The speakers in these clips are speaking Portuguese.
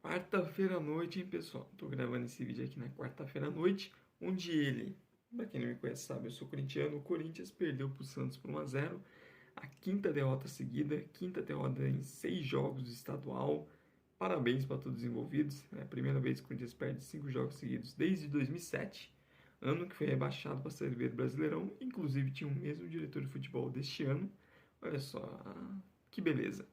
Quarta-feira à noite, hein, pessoal? Tô gravando esse vídeo aqui na quarta-feira à noite, onde pra quem não me conhece sabe, eu sou corintiano, o Corinthians perdeu pro Santos por 1 a 0, a quinta derrota seguida, quinta derrota em 6 jogos do estadual. Parabéns para todos os envolvidos, é a primeira vez que o Corinthians perde 5 jogos seguidos desde 2007, ano que foi rebaixado para a Série B do Brasileirão, inclusive tinha o mesmo diretor de futebol deste ano. Olha só, que beleza.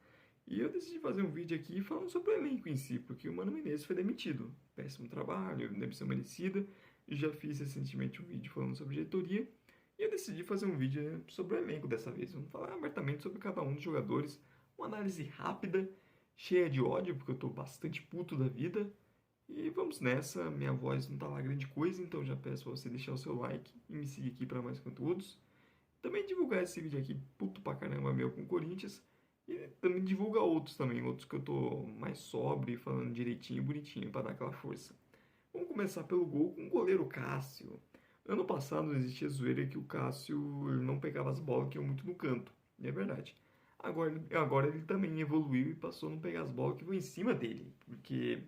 E eu decidi fazer um vídeo aqui falando sobre o elenco em si, porque o Mano Menezes foi demitido. Péssimo trabalho, demissão merecida. Já fiz recentemente um vídeo falando sobre diretoria. E eu decidi fazer um vídeo sobre o elenco dessa vez. Vamos falar abertamente sobre cada um dos jogadores. Uma análise rápida, cheia de ódio, porque eu tô bastante puto da vida. E vamos nessa. Minha voz não tá lá grande coisa, então já peço pra você deixar o seu like e me seguir aqui para mais conteúdos. Também divulgar esse vídeo aqui, puto pra caramba meu com o Corinthians. E também divulga outros também, outros que eu tô mais sóbrio, falando direitinho e bonitinho para dar aquela força. Vamos começar pelo gol com o goleiro Cássio. Ano passado existia zoeira que o Cássio ele não pegava as bolas que iam muito no canto. E é verdade. Agora ele também evoluiu e passou a não pegar as bolas que vão em cima dele. Porque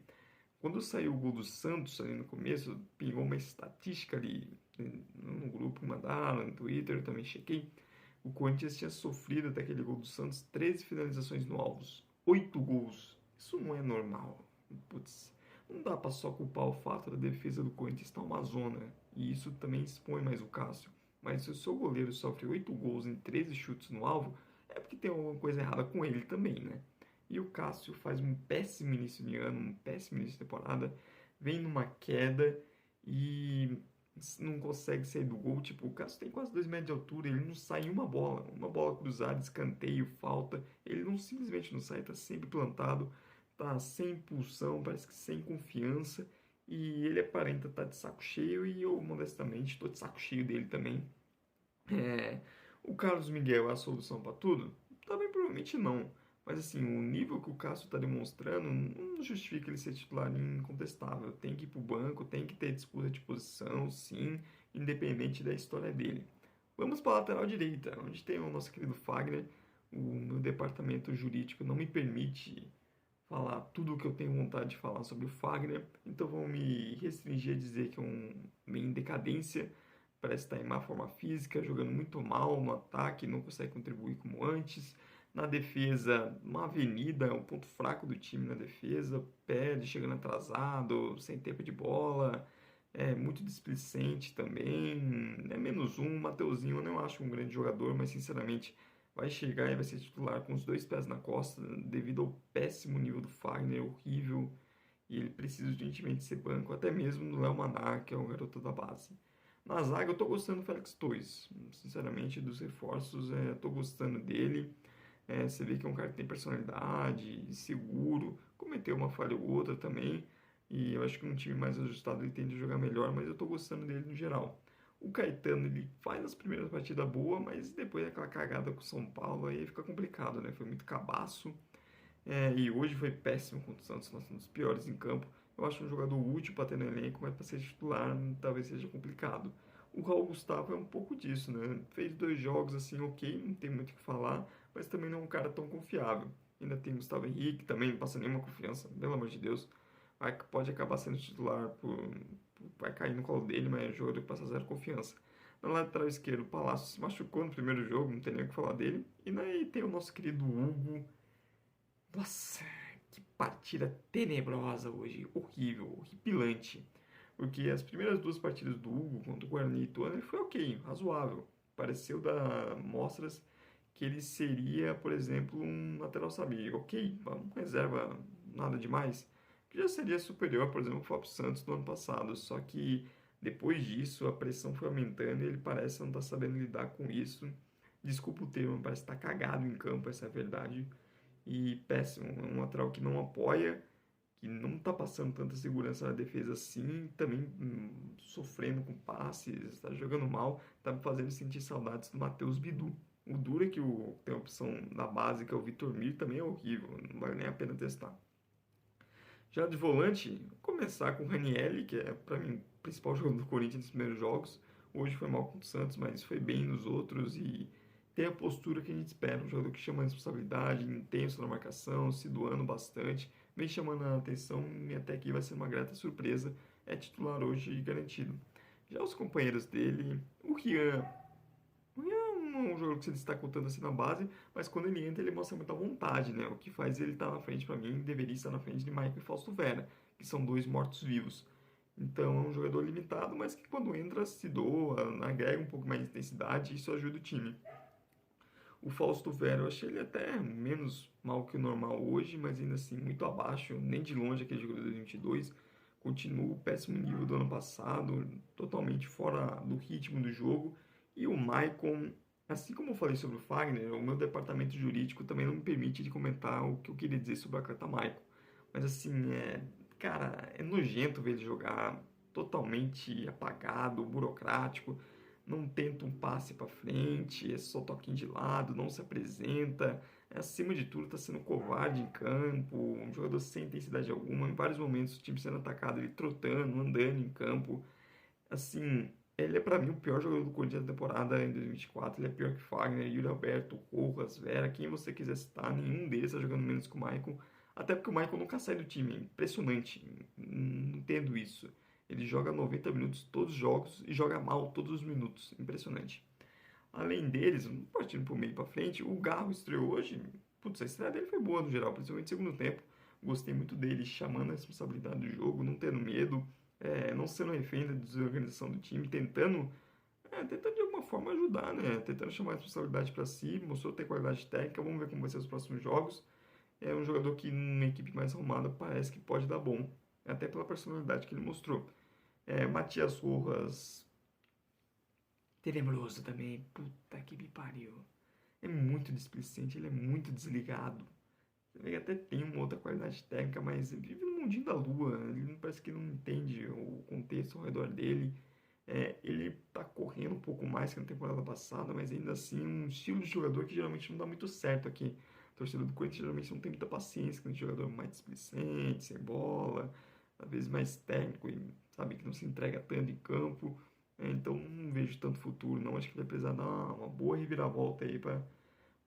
quando saiu o gol do Santos ali no começo, pegou uma estatística ali no grupo que mandaram, no Twitter, eu também chequei. O Corinthians tinha sofrido até aquele gol do Santos 13 finalizações no alvos, 8 gols. Isso não é normal. Putz, não dá pra só culpar o fato da defesa do Corinthians estar uma zona. E isso também expõe mais o Cássio. Mas se o seu goleiro sofre 8 gols em 13 chutes no alvo, é porque tem alguma coisa errada com ele também, né? E o Cássio faz um péssimo início de ano, um péssimo início de temporada, vem numa queda e não consegue sair do gol. Tipo, o Cássio tem quase 2 metros de altura, ele não sai em uma bola cruzada, escanteio, falta. Ele não simplesmente não sai, tá sempre plantado, tá sem impulsão, parece que sem confiança. E ele aparenta estar de saco cheio e eu, modestamente, estou de saco cheio dele também. É, o Carlos Miguel é a solução para tudo? Também provavelmente não. Mas assim, o nível que o Cássio está demonstrando não justifica ele ser titular incontestável. Tem que ir para o banco, tem que ter disputa de posição, sim, independente da história dele. Vamos para a lateral direita, onde tem o nosso querido Fagner. O meu departamento jurídico não me permite falar tudo o que eu tenho vontade de falar sobre o Fagner, então vou me restringir a dizer que é um meio em decadência, parece estar em má forma física, jogando muito mal no ataque, não consegue contribuir como antes. Na defesa, uma avenida, um ponto fraco do time na defesa, perde, chegando atrasado, sem tempo de bola, é muito displicente também, é menos um. Mateuzinho eu não acho um grande jogador, mas sinceramente vai chegar e vai ser titular com os dois pés na costa, devido ao péssimo nível do Fagner, horrível, e ele precisa urgentemente ser banco, até mesmo do Léo Maná, que é o garoto da base. Na zaga eu tô gostando do Félix Torres, sinceramente, dos reforços, tô gostando dele. Você vê que é um cara que tem personalidade, seguro, cometeu uma falha ou outra também, e eu acho que um time mais ajustado ele tende a jogar melhor, mas eu tô gostando dele no geral. O Caetano, ele faz as primeiras partidas boas, mas depois daquela cagada com o São Paulo, aí fica complicado, né? Foi muito cabaço. E hoje foi péssimo contra o Santos, nós somos dos piores em campo. Eu acho um jogador útil para ter no elenco, mas para ser titular talvez seja complicado. O Raul Gustavo é um pouco disso, né? Fez 2 jogos assim, ok, não tem muito o que falar, mas também não é um cara tão confiável. Ainda tem Gustavo Henrique, também não passa nenhuma confiança, pelo amor de Deus. Pode acabar sendo titular, vai cair no colo dele, mas é um jogador que passa zero confiança. Na lateral esquerdo, o Palácio se machucou no primeiro jogo, não tem nem o que falar dele. E aí tem o nosso querido Hugo. Nossa, que partida tenebrosa hoje, horrível, horripilante. Porque as primeiras 2 partidas do Hugo contra o Guarani e Ituano, ele foi ok, razoável. Pareceu dar mostras que ele seria, por exemplo, um lateral, sabe, ok, um reserva, nada demais. Que já seria superior, por exemplo, ao Fábio Santos do ano passado. Só que depois disso a pressão foi aumentando e ele parece não estar sabendo lidar com isso. Desculpa o termo, parece estar cagado em campo, essa é a verdade. E péssimo, é um lateral que não apoia, que não está passando tanta segurança na defesa assim, também sofrendo com passes, está jogando mal, está me fazendo sentir saudades do Matheus Bidu. O duro é que tem a opção da base, que é o Vitor Mir, também é horrível, não vale nem a pena testar. Já de volante, vou começar com o Ranieri, que é para mim o principal jogador do Corinthians nos primeiros jogos. Hoje foi mal com o Santos, mas foi bem nos outros e tem a postura que a gente espera, um jogador que chama a responsabilidade, intenso na marcação, se doando bastante, vem chamando a atenção e até aqui vai ser uma grata surpresa, é titular hoje garantido. Já os companheiros dele, o Rian não é um jogador que se destacou tanto assim na base, mas quando ele entra ele mostra muita vontade, né? O que faz ele estar na frente para mim, deveria estar na frente de Michael e Fausto Vera, que são dois mortos-vivos. Então é um jogador limitado, mas que quando entra se doa, agrega um pouco mais de intensidade e isso ajuda o time. O Fausto Vera, eu achei ele até menos mal que o normal hoje, mas ainda assim muito abaixo, nem de longe aquele jogador de 2022. Continua o péssimo nível do ano passado, totalmente fora do ritmo do jogo. E o Maicon, assim como eu falei sobre o Fagner, o meu departamento jurídico também não me permite de comentar o que eu queria dizer sobre a carta Maicon. Mas assim, cara, é nojento ver ele jogar totalmente apagado, burocrático, não tenta um passe para frente, é só toquinho de lado, não se apresenta, acima de tudo está sendo covarde em campo, um jogador sem intensidade alguma, em vários momentos o time sendo atacado, ele trotando, andando em campo, assim, ele é para mim o pior jogador do Corinthians da temporada em 2024, ele é pior que Fagner, Yuri Alberto, Rojas, Vera, quem você quiser citar, nenhum deles está jogando menos que o Maicon, até porque o Maicon nunca sai do time, é impressionante, não entendo isso. Ele joga 90 minutos todos os jogos e joga mal todos os minutos. Impressionante. Além deles, partindo por meio para frente, o Garro estreou hoje. Putz, a estreia dele foi boa no geral, principalmente no segundo tempo. Gostei muito dele, chamando a responsabilidade do jogo, não tendo medo, não sendo refém da desorganização do time, tentando de alguma forma ajudar, né? Tentando chamar a responsabilidade para si, mostrou ter qualidade técnica. Vamos ver como vai ser os próximos jogos. É um jogador que, numa equipe mais arrumada, parece que pode dar bom, até pela personalidade que ele mostrou. Matias Rojas, tenebroso também. Puta que me pariu. É muito displicente, ele é muito desligado. Ele até tem uma outra qualidade técnica, mas ele vive no mundinho da lua. Ele não parece que não entende o contexto ao redor dele. Ele tá correndo um pouco mais que na temporada passada, mas ainda assim um estilo de jogador que geralmente não dá muito certo aqui. A torcida do Corinthians geralmente não tem muita paciência com um jogador mais displicente, sem bola, às vezes mais técnico e sabe que não se entrega tanto em campo. Então não vejo tanto futuro, não. Acho que vai precisar dar uma boa reviravolta aí para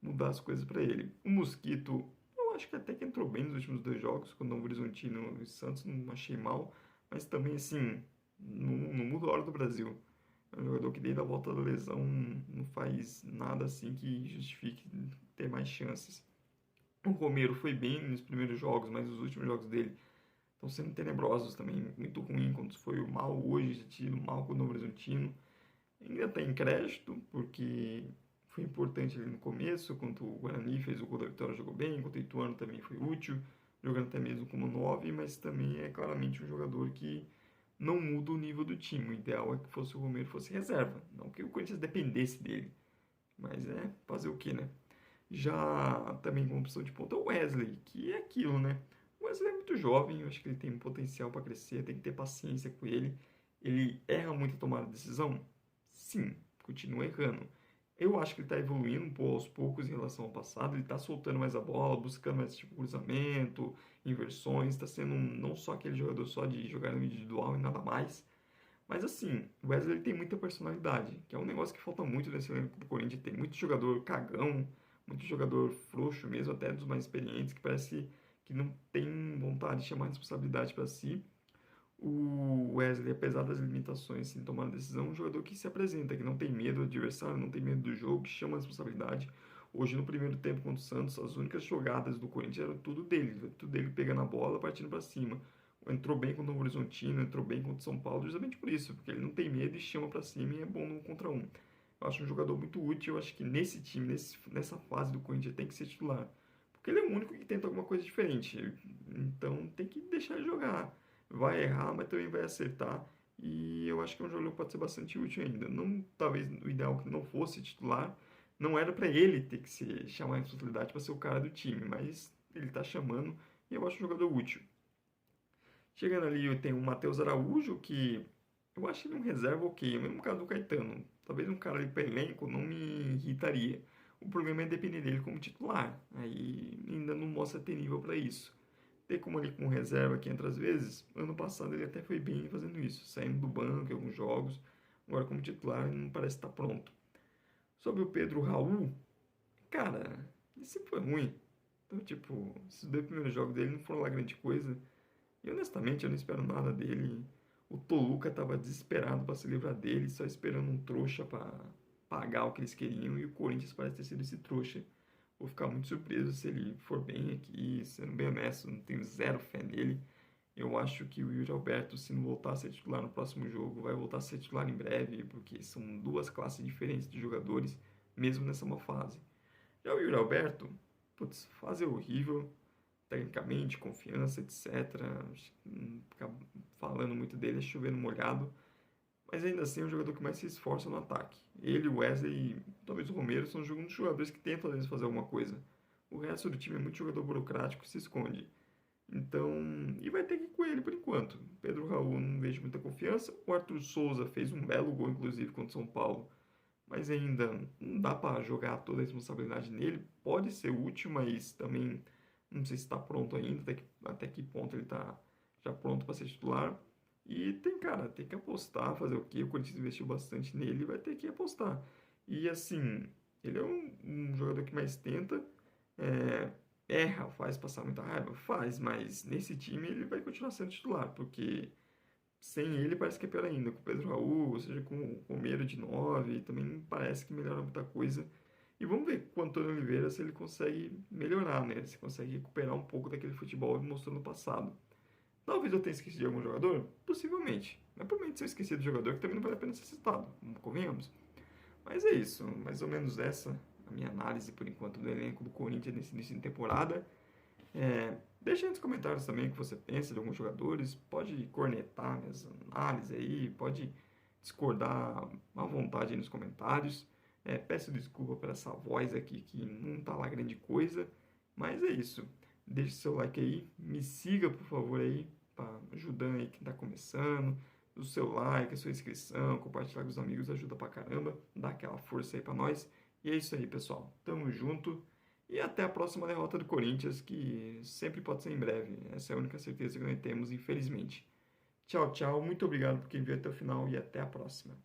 mudar as coisas para ele. O Mosquito, eu acho que até que entrou bem nos últimos dois jogos, quando o Novo Horizontino e Santos, não achei mal, mas também assim, não muda a hora do Brasil. É um jogador que desde a volta da lesão não faz nada assim que justifique ter mais chances. O Romero foi bem nos primeiros jogos, mas os últimos jogos dele estão sendo tenebrosos também, muito ruim, quando foi mal hoje, já tido mal com o Novo Horizontino. Ainda tem crédito, porque foi importante ali no começo, quando o Guarani fez o gol da vitória, jogou bem, enquanto o Ituano também foi útil, jogando até mesmo como 9, mas também é claramente um jogador que não muda o nível do time. O ideal é que fosse o Romero fosse reserva, não que o Corinthians dependesse dele. Mas fazer o que, né? Já também como opção de ponta o Wesley, que é aquilo, né? O Wesley é muito jovem, eu acho que ele tem potencial para crescer, tem que ter paciência com ele. Ele erra muito a tomada de decisão? Sim, continua errando. Eu acho que ele está evoluindo um pouco aos poucos em relação ao passado, ele está soltando mais a bola, buscando mais tipo cruzamento, inversões, está sendo não só aquele jogador só de jogar no individual e nada mais. Mas assim, o Wesley tem muita personalidade, que é um negócio que falta muito nesse elenco do Corinthians. Tem muito jogador cagão, muito jogador frouxo mesmo, até dos mais experientes, que parece que não tem vontade de chamar a responsabilidade para si. O Wesley, apesar das limitações em tomar decisão, é um jogador que se apresenta, que não tem medo do adversário, não tem medo do jogo, que chama a responsabilidade. Hoje, no primeiro tempo contra o Santos, as únicas jogadas do Corinthians eram tudo dele pegando a bola, partindo para cima. Entrou bem contra o Novo Horizontino, entrou bem contra o São Paulo, justamente por isso, porque ele não tem medo e chama para cima e é bom no contra um. Eu acho um jogador muito útil, eu acho que nesse time, nessa fase do Corinthians, tem que ser titular. Porque ele é o único que tenta alguma coisa diferente. Então tem que deixar ele jogar. Vai errar, mas também vai acertar. E eu acho que é um jogador que pode ser bastante útil ainda. Não, talvez o ideal que não fosse titular. Não era para ele ter que se chamar a responsabilidade para ser o cara do time, mas ele está chamando e eu acho um jogador útil. Chegando ali, eu tenho o Matheus Araújo, que eu acho ele um reserva ok, o mesmo caso do Caetano. Talvez um cara ali para elenco não me irritaria. O problema é depender dele como titular. Aí ainda não mostra ter nível para isso. Ter como ali como reserva que entra às vezes, ano passado ele até foi bem fazendo isso, saindo do banco em alguns jogos. Agora como titular ele não parece estar pronto. Sobre o Pedro Raul, cara, ele sempre foi ruim. Então, tipo, esses dois primeiros jogos dele não foram lá grande coisa. E honestamente, eu não espero nada dele. O Toluca tava desesperado para se livrar dele, só esperando um trouxa para pagar o que eles queriam. E o Corinthians parece ter sido esse trouxa. Vou ficar muito surpreso se ele for bem aqui, sendo bem honesto, não tenho zero fé nele. Eu acho que o Yuri Alberto, se não voltar a ser titular no próximo jogo, vai voltar a ser titular em breve, porque são duas classes diferentes de jogadores, mesmo nessa uma fase. Já o Yuri Alberto, putz, fase horrível, tecnicamente, confiança, etc. Ficar falando muito dele é chovendo molhado, mas ainda assim é o jogador que mais se esforça no ataque. Ele, o Wesley e talvez o Romero são um dos jogadores que tentam às vezes fazer alguma coisa. O resto do time é muito jogador burocrático e se esconde. Então, e vai ter que ir com ele por enquanto. Pedro Raul não vejo muita confiança. O Arthur Souza fez um belo gol, inclusive, contra o São Paulo. Mas ainda não dá para jogar toda a responsabilidade nele. Pode ser útil, mas também não sei se está pronto ainda. Até que ponto ele está já pronto para ser titular. E tem, cara, tem que apostar, fazer o quê? O Corinthians investiu bastante nele, vai ter que apostar. E assim, ele é um jogador que mais tenta. É, erra, faz passar muita raiva? Faz, mas nesse time ele vai continuar sendo titular, porque sem ele parece que é pior ainda. Com o Pedro Raul, ou seja, com o Romero de 9 também parece que melhora muita coisa. E vamos ver com o Antônio Oliveira se ele consegue melhorar, né? Se consegue recuperar um pouco daquele futebol que mostrou no passado. Talvez eu tenha esquecido de algum jogador? Possivelmente. Mas provavelmente se eu esqueci do jogador, que também não vale a pena ser citado, convenhamos. Mas é isso, mais ou menos essa a minha análise por enquanto do elenco do Corinthians nesse início de temporada. Deixa aí nos comentários também o que você pensa de alguns jogadores. Pode cornetar minhas análises aí, pode discordar à vontade aí nos comentários. Peço desculpa por essa voz aqui que não tá lá grande coisa, mas é isso. Deixe seu like aí, me siga por favor aí, para ajudando aí quem tá começando. O seu like, a sua inscrição, compartilhar com os amigos ajuda pra caramba, dá aquela força aí pra nós. E é isso aí, pessoal. Tamo junto. E até a próxima derrota do Corinthians, que sempre pode ser em breve. Essa é a única certeza que nós temos, infelizmente. Tchau, tchau. Muito obrigado por quem viu até o final e até a próxima.